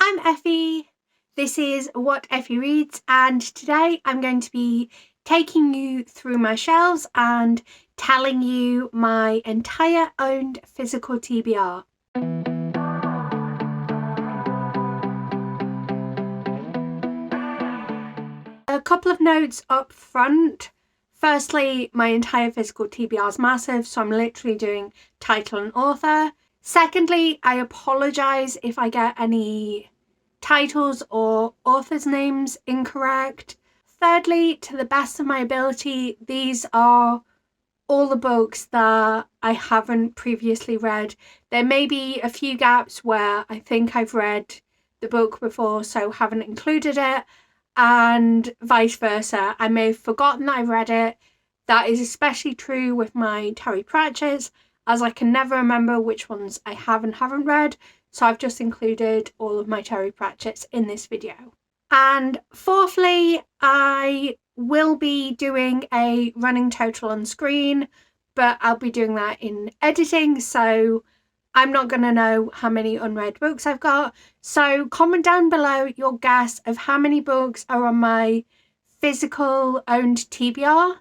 I'm Effie. This is What Effie Reads, and today I'm going to be taking you through my shelves and telling you my entire owned physical TBR. A couple of notes up front. Firstly, my entire physical TBR is massive, so I'm literally doing title and author. Secondly, I apologise if I get any titles or authors' names incorrect. Thirdly, to the best of my ability, these are all the books that I haven't previously read. There may be a few gaps where I think I've read the book before, so haven't included it, and vice versa. I may have forgotten that I've read it. That is especially true with my Terry Pratchett's, as I can never remember which ones I have and haven't read, so I've just included all of my Terry Pratchett's in this video. And fourthly, I will be doing a running total on screen, but I'll be doing that in editing, so I'm not going to know how many unread books I've got. So comment down below your guess of how many books are on my physical owned TBR,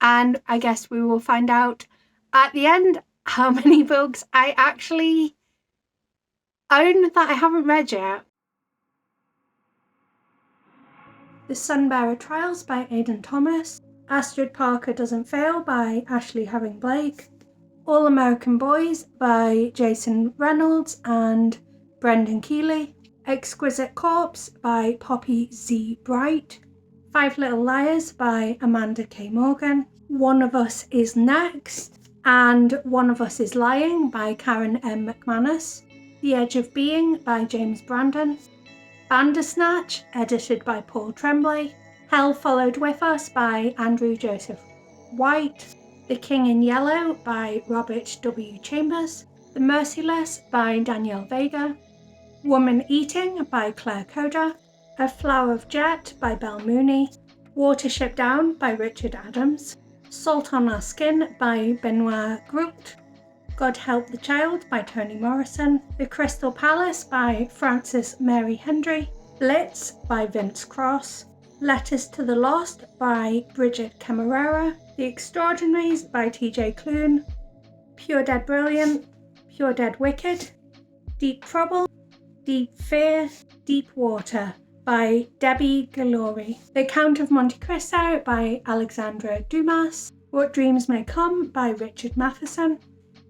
and I guess we will find out at the end how many books I actually own that I haven't read yet. The Sunbearer Trials by Aidan Thomas, Astrid Parker Doesn't Fail by Ashley Herring Blake, All American Boys by Jason Reynolds and Brendan Keeley, Exquisite Corpse by Poppy Z. Bright, Five Little Liars by Amanda K. Morgan, One of Us Is Next, and One of Us Is Lying by Karen M. McManus, The Edge of Being by James Brandon, Bandersnatch, edited by Paul Tremblay, Hell Followed With Us by Andrew Joseph White, The King in Yellow by Robert W. Chambers, The Merciless by Danielle Vega, Woman Eating by Claire Coda, A Flower of Jet by Belle Mooney, Watership Down by Richard Adams, Salt on Our Skin by Benoit Groult, God Help the Child by Toni Morrison, The Crystal Palace by Frances Mary Hendry, Blitz by Vince Cross, Letters to the Lost by Bridget Camarera, The Extraordinaries by T.J. Klune, Pure Dead Brilliant, Pure Dead Wicked, Deep Trouble, Deep Fear, Deep Water by Debbie Galori, The Count of Monte Cristo by Alexandra Dumas, What Dreams May Come by Richard Matheson,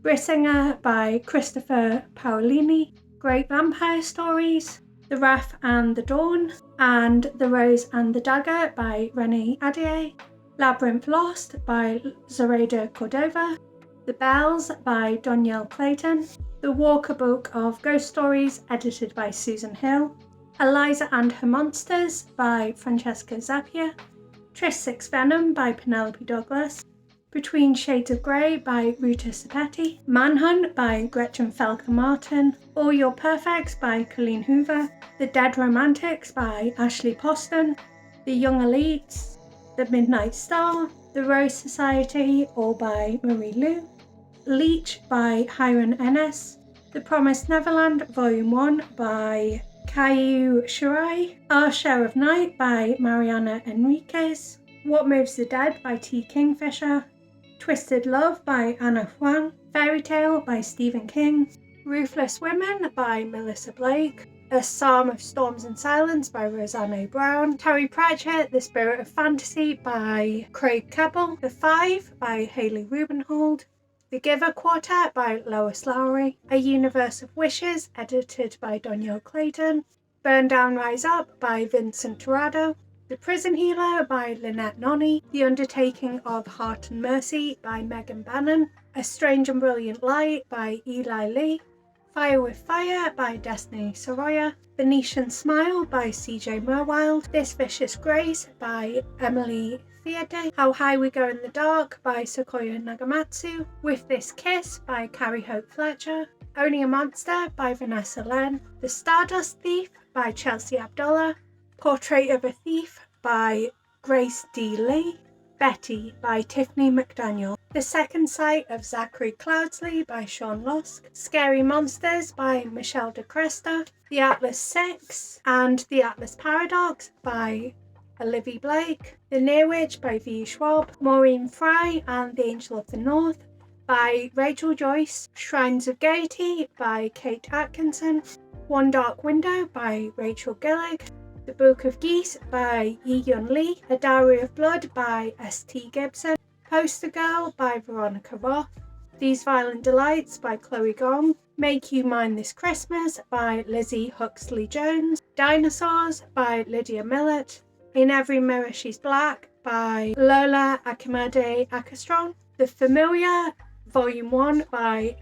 Brissinger by Christopher Paolini, Great Vampire Stories, The Wrath and the Dawn, and The Rose and the Dagger by Renee Adier, Labyrinth Lost by Zoraida Cordova, The Bells by Donielle Clayton, The Walker Book of Ghost Stories, edited by Susan Hill, Eliza and Her Monsters by Francesca Zappia, Tris Six Venom by Penelope Douglas, Between Shades of Grey by Ruta Sepeti, Manhunt by Gretchen Felker Martin, All Your Perfects by Colleen Hoover, The Dead Romantics by Ashley Poston, The Young Elites, The Midnight Star, The Rose Society, all by Marie Lu, Leech by Hiron Ennis, The Promised Neverland Volume 1 by Caillou Shirai, Our Share of Night by Mariana Enriquez, What Moves the Dead by T. Kingfisher, Twisted Love by Anna Huang, Fairy Tale by Stephen King, Ruthless Women by Melissa Blake, A Psalm of Storms and Silence by Roseanne Brown, Terry Pratchett, The Spirit of Fantasy by Craig Keppel, The Five by Hayley Rubenhold, The Giver Quartet by Lois Lowry, A Universe of Wishes, edited by Donielle Clayton, Burn Down Rise Up by Vincent Torrado, The Prison Healer by Lynette Nonny, The Undertaking of Heart and Mercy by Megan Bannon, A Strange and Brilliant Light by Eli Lee, Fire with Fire by Destiny Soroya, Venetian Smile by CJ Merwild, This Vicious Grace by Emily Theode, How High We Go in the Dark by Sequoia Nagamatsu, With This Kiss by Carrie Hope Fletcher, Owning a Monster by Vanessa Len, The Stardust Thief by Chelsea Abdullah, Portrait of a Thief by Grace D. Lee, Betty by Tiffany McDaniel, The Second Sight of Zachary Cloudsley by Sean Lusk, Scary Monsters by Michelle de Cresta, The Atlas Six and The Atlas Paradox by Olivia Blake, The Near Witch by V. Schwab, Maureen Fry and the Angel of the North by Rachel Joyce, Shrines of Gaiety by Kate Atkinson, One Dark Window by Rachel Gillig, The Book of Geese by Yi-Yun Lee, A Diary of Blood by S.T. Gibson, Poster Girl by Veronica Roth, These Violent Delights by Chloe Gong, Make You Mine This Christmas by Lizzie Huxley Jones, Dinosaurs by Lydia Millett, In Every Mirror She's Black by Lola Akimade Akastron, The Familiar Volume 1 by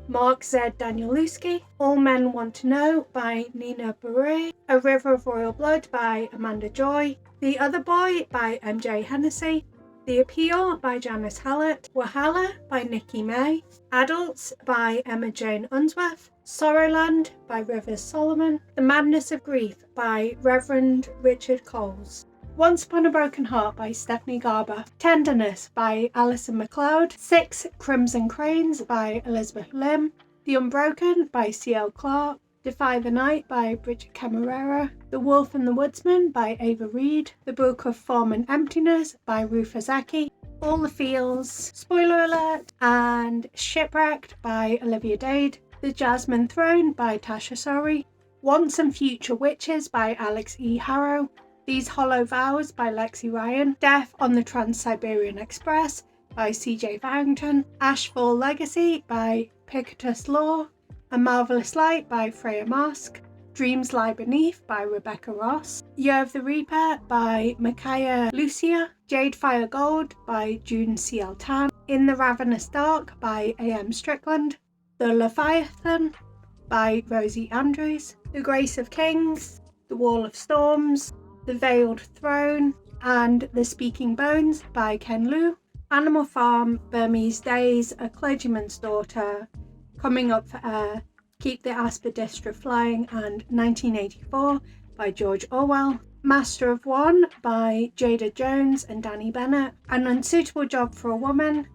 Mark Z. Danielewski, All Men Want to Know by Nina Bure, A River of Royal Blood by Amanda Joy, The Other Boy by MJ Hennessy, The Appeal by Janice Hallett, Wahala by Nikki May, Adults by Emma Jane Unsworth, Sorrowland by Rivers Solomon, The Madness of Grief by Reverend Richard Coles, Once Upon a Broken Heart by Stephanie Garber, Tenderness by Alison MacLeod, Six Crimson Cranes by Elizabeth Lim, The Unbroken by C.L. Clarke, Defy the Night by Bridget Camarera, The Wolf and the Woodsman by Ava Reed, The Book of Form and Emptiness by Ruth Ozeki, All the Feels, spoiler alert, and Shipwrecked by Olivia Dade, The Jasmine Throne by Tasha Sori, Once and Future Witches by Alex E. Harrow, These Hollow Vows by Lexi Ryan, Death on the Trans-Siberian Express by C.J. Farrington, Ashfall Legacy by Pictus Law, A Marvelous Light by Freya Mask, Dreams Lie Beneath by Rebecca Ross, Year of the Reaper by Micaiah Lucia, Jade Fire Gold by June C.L. Tan, In the Ravenous Dark by A.M. Strickland, The Leviathan by Rosie Andrews, The Grace of Kings, The Wall of Storms, The Veiled Throne, and The Speaking Bones by Ken Liu, Animal Farm, Burmese Days, A Clergyman's Daughter, Coming Up for Air, Keep the Aspidistra Flying, and 1984 by George Orwell, Master of One by Jada Jones and Danny Bennett, An Unsuitable Job for a Woman,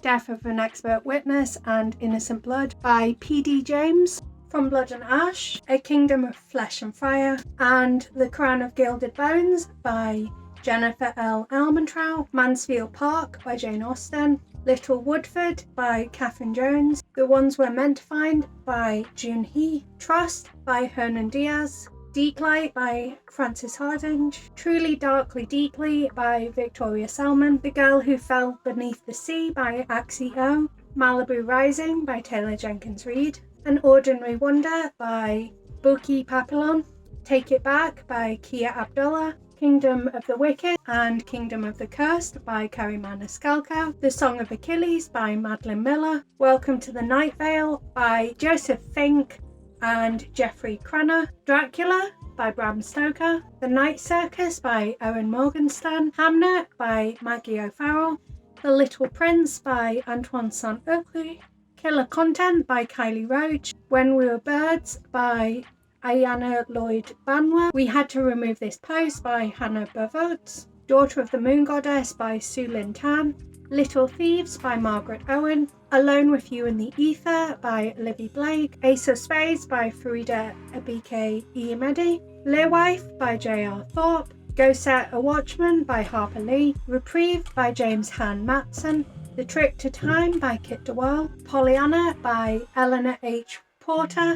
Death of an Expert Witness, and Innocent Blood by P.D. James, From Blood and Ash, A Kingdom of Flesh and Fire, and The Crown of Gilded Bones by Jennifer L. Elmentrout, Mansfield Park by Jane Austen, Little Woodford by Catherine Jones, The Ones We're Meant to Find by June He, Trust by Hernan Diaz, Deep Light by Frances Hardinge, Truly Darkly Deeply by Victoria Selman, The Girl Who Fell Beneath the Sea by Axie O, Malibu Rising by Taylor Jenkins Reid, An Ordinary Wonder by Buki Papillon, Take It Back by Kia Abdullah, Kingdom of the Wicked and Kingdom of the Cursed by Carrie Maniscalco, The Song of Achilles by Madeline Miller, Welcome to the Night Vale by Joseph Fink and Jeffrey Cranor, Dracula by Bram Stoker, The Night Circus by Owen Morgenstern, Hamnet by Maggie O'Farrell, The Little Prince by Antoine Saint-Exupéry, Killer Content by Kylie Roach, When We Were Birds by Ayana Lloyd Banwa, We Had to Remove This Post by Hannah Bavots, Daughter of the Moon Goddess by Su Lin Tan, Little Thieves by Margaret Owen, Alone with You in the Ether by Olivia Blake, Ace of Spades by Farida Abike Iyemedi, Learwife by J.R. Thorpe, Go Set a Watchman by Harper Lee, Reprieve by James Han Matson, The Trick to Time by Kit DeWall, Pollyanna by Eleanor H. Porter,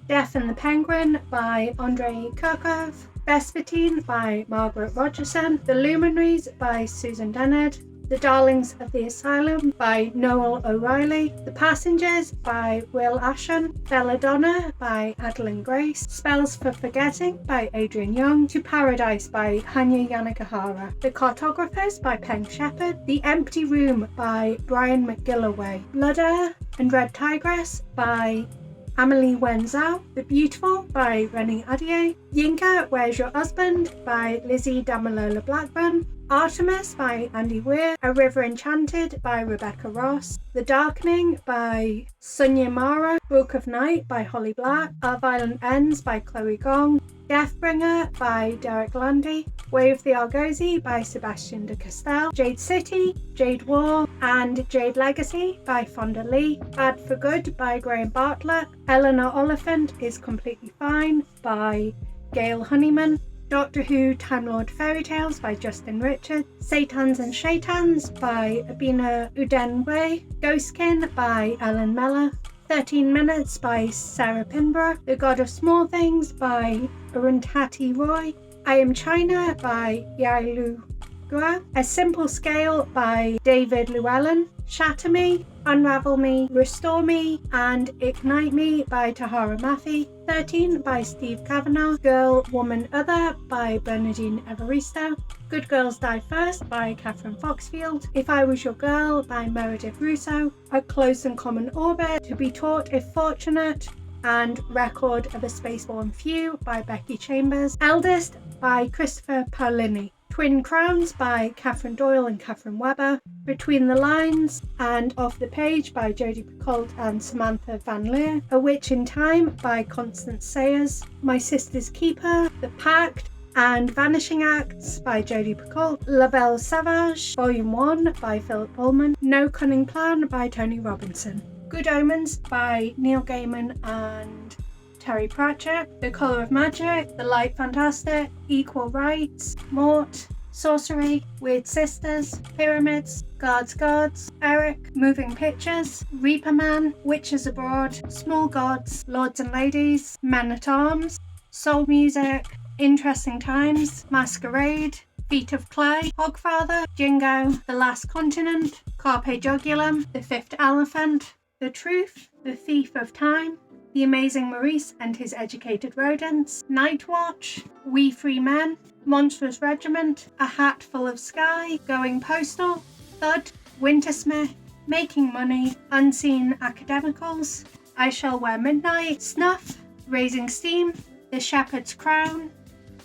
Death and the Penguin by Andrei Kirkov, Vespertine by Margaret Rogerson, The Luminaries by Susan Dennard, The Darlings of the Asylum by Noel O'Reilly, The Passengers by Will Ashon, Belladonna by Adeline Grace, Spells for Forgetting by Adrian Young, To Paradise by Hanya Yanagihara, The Cartographers by Peng Shepherd, The Empty Room by Brian McGilloway, Blood Air and Red Tigress by Amelie Wen Zhao, The Beautiful by Rennie Adier, Yinka, Where's Your Husband by Lizzie Damalola Blackburn, Artemis by Andy Weir, A River Enchanted by Rebecca Ross, The Darkening by Sunya Mara, Book of Night by Holly Black, Our Violent Ends by Chloe Gong, Deathbringer by Derek Landy, Way of the Argosy by Sebastian de Castell, Jade City, Jade War, and Jade Legacy by Fonda Lee, Bad for Good by Graham Bartlett, Eleanor Oliphant is Completely Fine by Gail Honeyman, Doctor Who Time Lord Fairy Tales by Justin Richards, Satans and Shaitans by Abina Udenwe, Ghostkin by Ellen Meller, 13 Minutes by Sarah Pinborough, The God of Small Things by Arundhati Roy, I Am China by Yailu Gua, A Simple Scale by David Llewellyn, Shatter Me, Unravel Me, Restore Me, and Ignite Me by Tahara Mafi, 13 by Steve Kavanagh, Girl, Woman, Other by Bernardine Evaristo, Good Girls Die First by Catherine Foxfield, If I Was Your Girl by Meredith Russo, A Close and Common Orbit, To Be Taught If Fortunate, and Record of a Spaceborne Few by Becky Chambers, Eldest by Christopher Paolini, Twin Crowns by Catherine Doyle and Catherine Webber, Between the Lines and Off the Page by Jodie Picoult and Samantha Van Leer, A Witch in Time by Constance Sayers, My Sister's Keeper, The Pact, and Vanishing Acts by Jodie Picoult, La Belle Sauvage, Volume 1 by Philip Pullman, No Cunning Plan by Tony Robinson, Good Omens by Neil Gaiman and Terry Pratchett, The Colour of Magic, The Light Fantastic, Equal Rights, Mort, Sorcery, Weird Sisters, Pyramids, Guards, Eric, Moving Pictures, Reaper Man, Witches Abroad, Small Gods, Lords and Ladies, Men at Arms, Soul Music, Interesting Times, Masquerade, Feet of Clay, Hogfather, Jingo, The Last Continent, Carpe Jugulum, The Fifth Elephant, The Truth, The Thief of Time, The Amazing Maurice and His Educated Rodents, Night Watch, We Free Men, Monstrous Regiment, A Hat Full of Sky, Going Postal, Thud, Wintersmith, Making Money, Unseen Academicals, I Shall Wear Midnight, Snuff, Raising Steam, The Shepherd's Crown,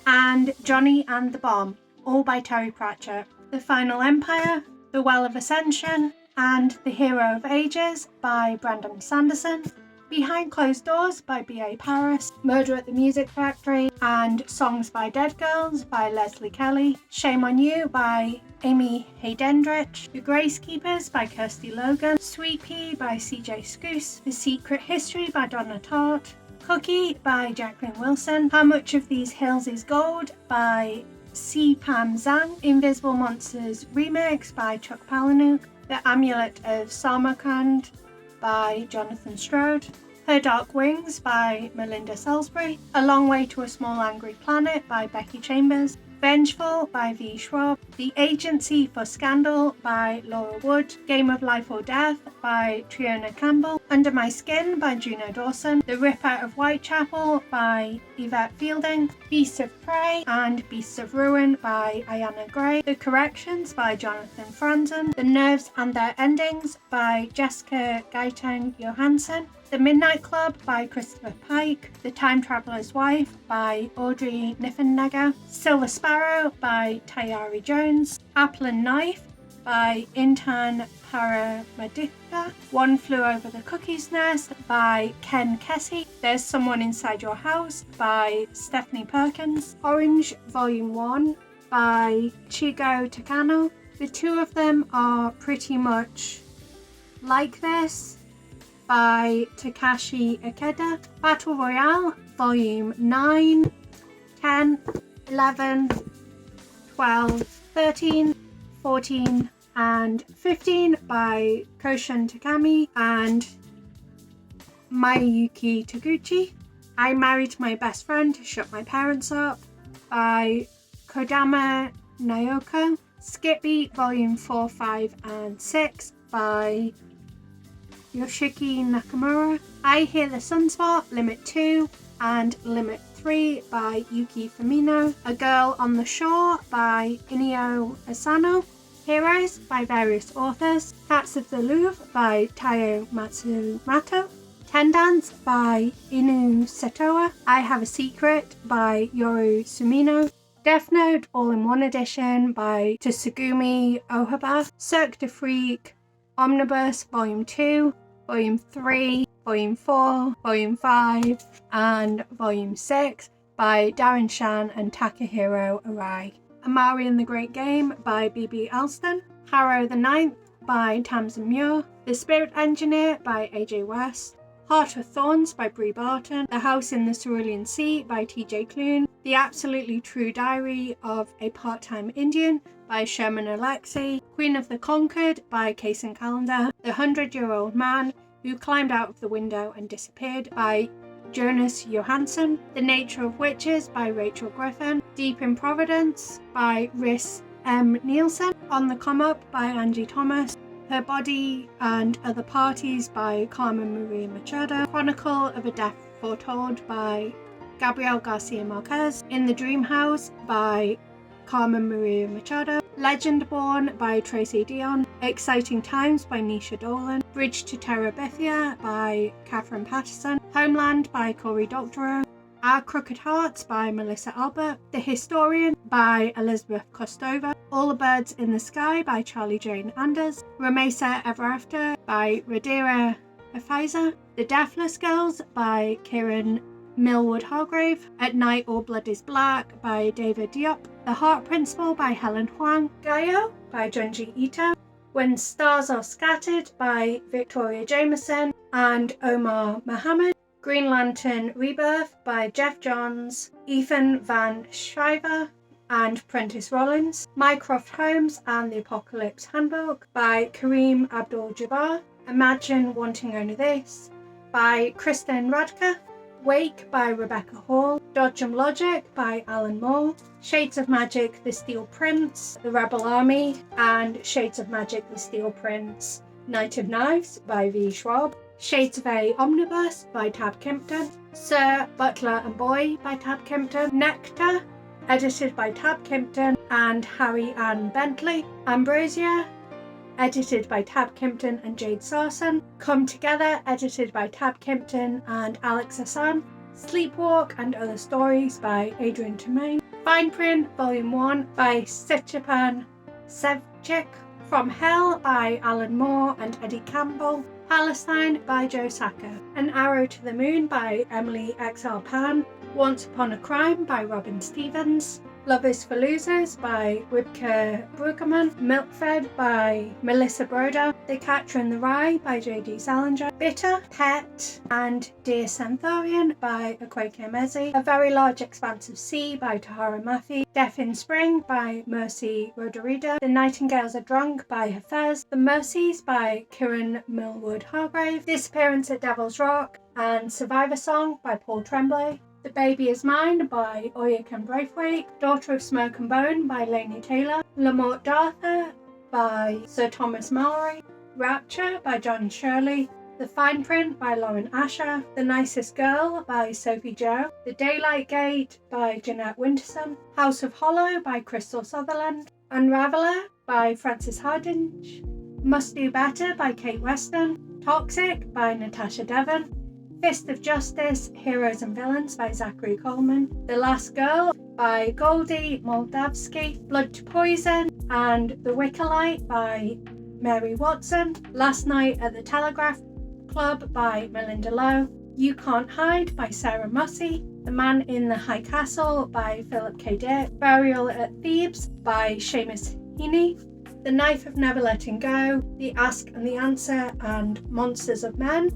and Johnny and the Bomb, all by Terry Pratchett, The Final Empire, The Well of Ascension, and The Hero of Ages by Brandon Sanderson, Behind Closed Doors by B.A. Paris, Murder at the Music Factory, and Songs by Dead Girls by Leslie Kelly, Shame on You by Amy Haydendrich, The Gracekeepers by Kirsty Logan, Sweet Pea by C.J. Scoose, The Secret History by Donna Tartt, Cookie by Jacqueline Wilson, How Much of These Hills is Gold by C. Pam Zhang, Invisible Monsters Remix by Chuck Palahniuk, The Amulet of Samarkand by Jonathan Strode, Her Dark Wings by Melinda Salisbury, A Long Way to a Small Angry Planet by Becky Chambers, Vengeful by V. Schwab, The Agency for Scandal by Laura Wood, Game of Life or Death by Triona Campbell, Under My Skin by Juno Dawson, The Rip Out of Whitechapel by Yvette Fielding, Beasts of Prey and Beasts of Ruin by Ayanna Gray, The Corrections by Jonathan Franzen, The Nerves and Their Endings by Jessica Gaitang Johansson, The Midnight Club by Christopher Pike, The Time Traveller's Wife by Audrey Niffenegger, Silver Sparrow by Tayari Jones, Apple and Knife by Intan Paramaditha, One Flew Over the Cuckoo's Nest by Ken Kesey, There's Someone Inside Your House by Stephanie Perkins, Orange Volume 1 by Chigo Takano. The two of them are pretty much like this by Takashi Ikeda, Battle Royale Volume 9, 10, 11, 12, 13, 14, and 15 by Koshin Takami and Mayuki Taguchi. I Married My Best Friend to Shut My Parents Up by Kodama Naoko. Skip Beat Volume 4, 5, and 6 by Yoshiki Nakamura. I Hear the Sunspot Limit 2 and Limit 3 by Yuki Firmino. A Girl on the Shore by Inio Asano. Heroes by various authors. Cats of the Louvre by Taiyo Matsumoto. Ten Dance by Inu Setoa. I Have a Secret by Yoru Sumino. Death Note All-in-One Edition by Tsugumi Ohaba, Cirque du Freak Omnibus Volume 2, Volume 3, Volume 4, Volume 5, and Volume 6 by Darren Shan and Takahiro Arai. Amari and the Great Game by B.B. Alston. Harrow the Ninth by Tamsin Muir. The Spirit Engineer by A.J. West. Heart of Thorns by Brie Barton. The House in the Cerulean Sea by T.J. Klune. The Absolutely True Diary of a Part-Time Indian by Sherman Alexie. Queen of the Conquered by Kaysen Callender. The 100-Year-Old Man Who Climbed Out of the Window and Disappeared by Jonas Johansson. The Nature of Witches by Rachel Griffin. Deep in Providence by Rhys M. Nielsen. On the Come Up by Angie Thomas. Her Body and Other Parties by Carmen Maria Machado. Chronicle of a Death Foretold by Gabriel Garcia Marquez. In the Dream House by Carmen Maria Machado. Legend Born by Tracy Dion. Exciting Times by Nisha Dolan. Bridge to Terabithia by Catherine Patterson. Homeland by Cory Doctorow. Our Crooked Hearts by Melissa Albert. The Historian by Elizabeth Kostova. All the Birds in the Sky by Charlie Jane Anders. Ramesa Ever After by Radira Efaiza. The Deathless Girls by Kieran Millwood Hargrave. At Night All Blood is Black by David Diop. The Heart Principle by Helen Huang. Gaio by Junji Ito. When Stars Are Scattered by Victoria Jameson and Omar Mohammed. Green Lantern Rebirth by Jeff Johns, Ethan Van Sciver and Prentice Rollins. Mycroft Holmes and the Apocalypse Handbook by Kareem Abdul-Jabbar. Imagine Wanting Only This by Kristen Radke. Wake by Rebecca Hall. Dodge and Logic by Alan Moore. Shades of Magic, The Steel Prince, The Rebel Army, and Shades of Magic, The Steel Prince, Knight of Knives by V. Schwab. Shades of A Omnibus by Tab Kimpton. Sir, Butler and Boy by Tab Kimpton. Nectar, edited by Tab Kimpton and Harry Ann Bentley. Ambrosia, edited by Tab Kimpton and Jade Sarson. Come Together, edited by Tab Kimpton and Alex Hassan. Sleepwalk and Other Stories by Adrian Tremaine. Fine Print Volume 1 by Stepan Sevchik. From Hell by Alan Moore and Eddie Campbell. Palestine by Joe Sacco. An Arrow to the Moon by Emily X.L. Pan. Once Upon a Crime by Robin Stevens. Love is for Losers by Ribka Brueggemann. Milkfed by Melissa Broder. The Catcher in the Rye by J.D. Salinger. Bitter, Pet, and Dear Centaurian by Akwaeke Emezi. A Very Large Expanse of Sea by Tahara Mafi. Death in Spring by Mercy Rodorida. The Nightingales Are Drunk by Hafez. The Mercies by Kieran Millwood Hargrave. Disappearance at Devil's Rock and Survivor Song by Paul Tremblay. The Baby Is Mine by Oyukan Braithwaite. Daughter of Smoke and Bone by Lainey Taylor. Lamort Darther by Sir Thomas Mallory. Rapture by John Shirley. The Fine Print by Lauren Asher. The Nicest Girl by Sophie Joe. The Daylight Gate by Jeanette Winterson. House of Hollow by Crystal Sutherland. Unraveller by Frances Hardinge. Must Do Better by Kate Weston. Toxic by Natasha Devon. Fist of Justice, Heroes and Villains by Zachary Coleman. The Last Girl by Goldie Moldavsky. Blood to Poison and The Wicker Light by Mary Watson. Last Night at the Telegraph Club by Melinda Lowe. You Can't Hide by Sarah Mussey. The Man in the High Castle by Philip K. Dick. Burial at Thebes by Seamus Heaney. The Knife of Never Letting Go. The Ask and the Answer and Monsters of Men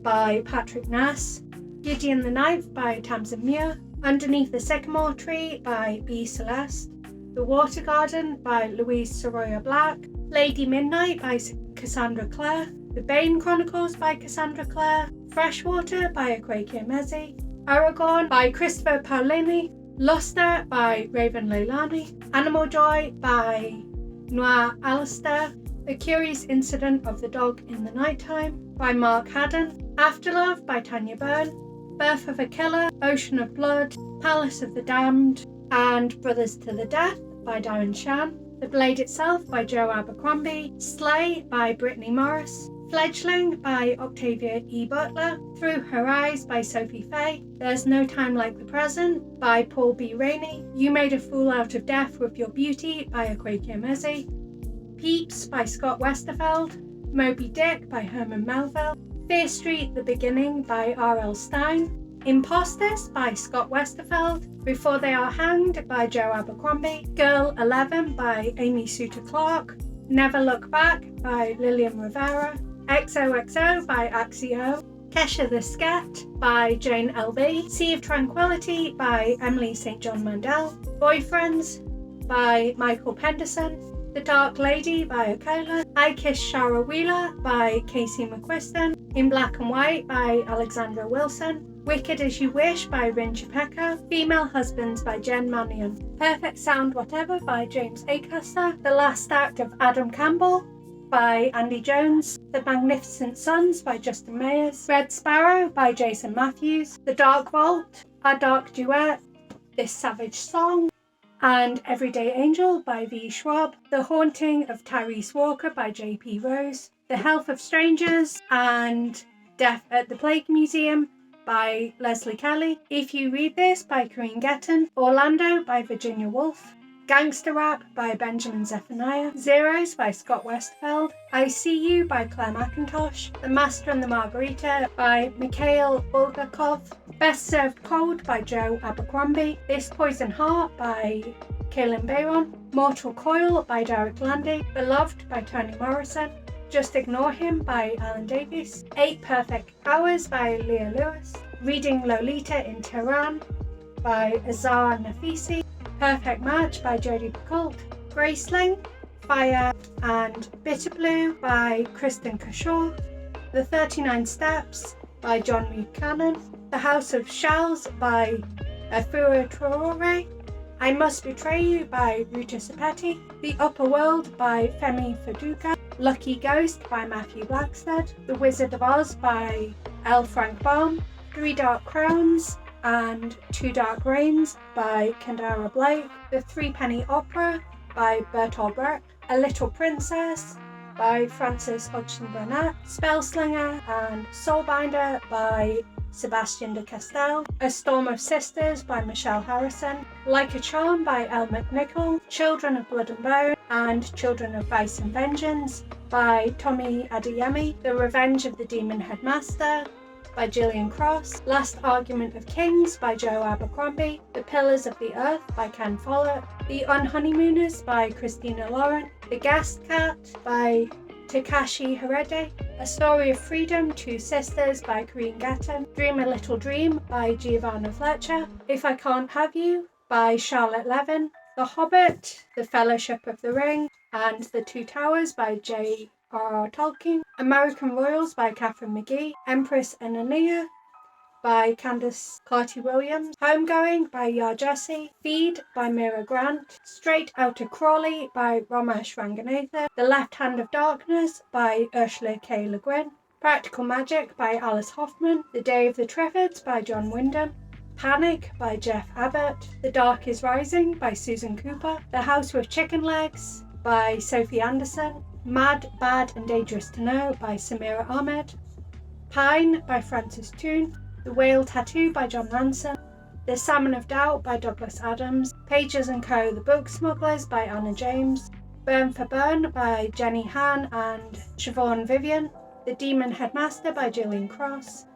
by Patrick Ness. Gideon the Knife by Tamsin Muir. Underneath the Sycamore Tree by B. Celeste. The Water Garden by Louise Soroya Black. Lady Midnight by Cassandra Clare. The Bane Chronicles by Cassandra Clare. Freshwater by Akwaeke Emezi. Aragorn by Christopher Paolini. Luster by Raven Leilani. Animal Joy by Noir Alistair. The Curious Incident of the Dog in the Nighttime by Mark Haddon. Afterlove by Tanya Byrne. Birth of a Killer, Ocean of Blood, Palace of the Damned, and Brothers to the Death by Darren Shan. The Blade Itself by Joe Abercrombie. Slay by Brittany Morris. Fledgling by Octavia E. Butler, Through Her Eyes by Sophie Fay, There's No Time Like the Present by Paul B. Rainey, You Made a Fool Out of Death with Your Beauty by Akwaeke Emezi, Peeps by Scott Westerfeld, Moby Dick by Herman Melville, Fear Street: The Beginning by R.L. Stine, Imposters by Scott Westerfeld, Before They Are Hanged by Joe Abercrombie, Girl 11 by Amy Suter Clarke, Never Look Back by Lillian Rivera, XOXO by Axio, Kesha the Sket by Jane L.B., Sea of Tranquility by Emily St. John Mandel, Boyfriends by Michael Penderson, The Dark Lady by Okola, I Kiss Shara Wheeler by Casey McQuiston, In Black and White by Alexandra Wilson, Wicked As You Wish by Rin Chapeko, Female Husbands by Jen Mannion, Perfect Sound Whatever by James Acaster, The Last Act of Adam Campbell by Andy Jones, The Magnificent Sons by Justin Mayers, Red Sparrow by Jason Matthews, The Dark Vault, Our Dark Duet, This Savage Song, and Everyday Angel by V. Schwab, The Haunting of Tyrese Walker by J.P. Rose, The Health of Strangers and Death at the Plague Museum by Leslie Kelly, If You Read This by Corinne Getton, Orlando by Virginia Woolf, Gangster Rap by Benjamin Zephaniah, Zeros by Scott Westfeld, I See You by Claire McIntosh, The Master and the Margarita by Mikhail Bulgakov, Best Served Cold by Joe Abercrombie, This Poison Heart by Kaylin Bayron, Mortal Coil by Derek Landy, Beloved by Toni Morrison, Just Ignore Him by Alan Davies, 8 Perfect Hours by Leah Lewis, Reading Lolita in Tehran by Azar Nafisi, Perfect Match by Jodie Picoult, Graceling, Fire and Bitter Blue by Kristen Kashaw, The 39 Steps by John Buchanan, The House of Shells by Afua Traore, I Must Betray You by Ruta Sepeti, The Upper World by Femi Faduka, Lucky Ghost by Matthew Blackstead, The Wizard of Oz by L. Frank Baum, 3 Dark Crowns and 2 Dark Reigns by Kendara Blake, The Threepenny Opera by Bertolt Brecht, A Little Princess by Frances Hodgson Burnett, Spellslinger and Soulbinder by Sebastian de Castell, A Storm of Sisters by Michelle Harrison, Like a Charm by Elle McNichol, Children of Blood and Bone and Children of Vice and Vengeance by Tommy Adeyemi, The Revenge of the Demon Headmaster by Gillian Cross, Last Argument of Kings by Joe Abercrombie, The Pillars of the Earth by Ken Follett, The Unhoneymooners by Christina Lauren, The Guest Cat by Takashi Harede, A Story of Freedom, 2 Sisters by Corinne Getton, Dream a Little Dream by Giovanna Fletcher, If I Can't Have You by Charlotte Levin, The Hobbit, The Fellowship of the Ring, and The Two Towers by J.R.R. Tolkien, American Royals by Catherine McGee, Empress and Anea by Candace Carty-Williams, Homegoing by Yar Jesse, Feed by Mira Grant, Straight Outta Crawley by Ramesh Ranganathan, The Left Hand of Darkness by Ursula K. Le Guin, Practical Magic by Alice Hoffman, The Day of the Triffids by John Wyndham, Panic by Jeff Abbott, The Dark is Rising by Susan Cooper, The House with Chicken Legs by Sophie Anderson, Mad, Bad and Dangerous to Know by Samira Ahmed, Pine by Frances Toon, The Whale Tattoo by John Ransom, The Salmon of Doubt by Douglas Adams, Pages & Co. The Book Smugglers by Anna James, Burn for Burn by Jenny Han and Siobhan Vivian, The Demon Headmaster by Gillian Cross,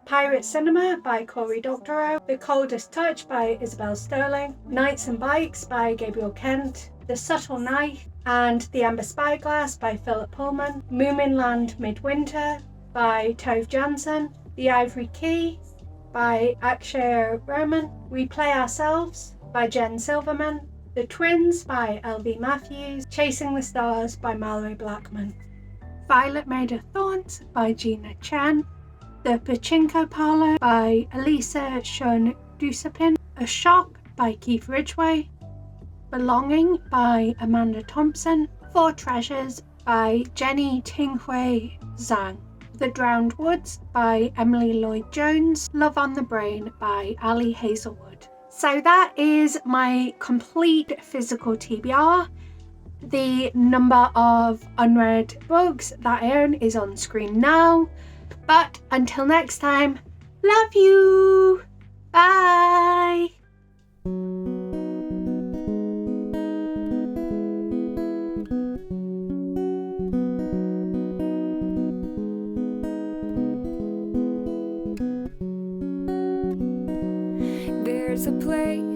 Pirate Cinema by Cory Doctorow, The Coldest Touch by Isabel Sterling, Knights and Bikes by Gabriel Kent, The Subtle Knife and The Amber Spyglass by Philip Pullman, Moominland Midwinter by Tove Jansson, The Ivory Key by Akshay Roman, We Play Ourselves by Jen Silverman, The Twins by L.V. Matthews, Chasing the Stars by Mallory Blackman, Violet Made of Thorns by Gina Chen, The Pachinko Parlor by Elisa Shun Dusapin, A Shock by Keith Ridgway, Belonging by Amanda Thompson, Four Treasures by Jenny Tinghui Zhang, The Drowned Woods by Emily Lloyd-Jones, Love on the Brain by Ali Hazelwood. So that is my complete physical TBR. The number of unread books that I own is on screen now. But until next time, love you! Bye! There's a place